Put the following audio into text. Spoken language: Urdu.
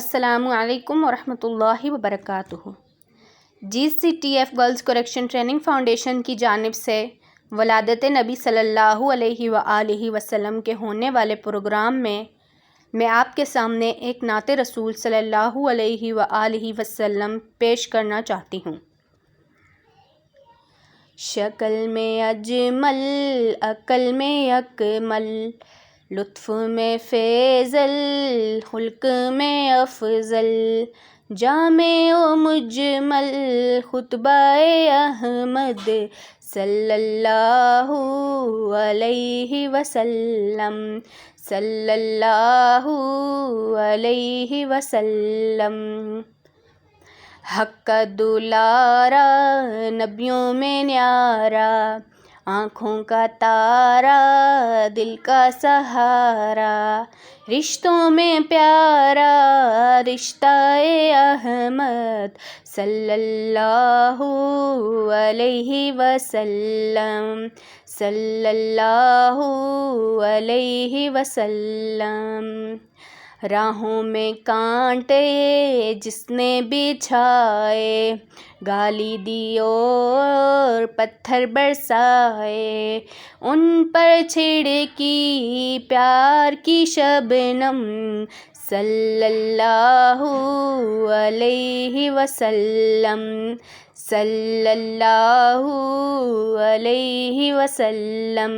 السلام علیکم ورحمۃ اللہ وبرکاتہ۔ GCTF girls correction training foundation کی جانب سے ولادت نبی صلی اللہ علیہ وآلہ وسلم کے ہونے والے پروگرام میں آپ کے سامنے ایک نعت رسول صلی اللہ علیہ وآلہ وسلم پیش کرنا چاہتی ہوں۔ شکل میں اجمل، عقل میں اکمل، لطف میں فیضل، خلق میں افضل، جامع و مجمل خطبہ احمد صلی اللہ علیہ وسلم، صلی اللہ علیہ وسلم۔ حق کا دلارا، نبیوں میں نیارا، آنکھوں کا تارا، دل کا سہارا، رشتوں میں پیارا رشتہ احمد صلی اللہ علیہ وسلم، صلی اللہ علیہ وسلم۔ راہوں میں کانٹے جس نے بچھائے، گالی دی اور پتھر برسائے، ان پر چھڑکی پیار کی شبنم صلی اللہ علیہ وسلم، صلی اللہ علیہ وسلم۔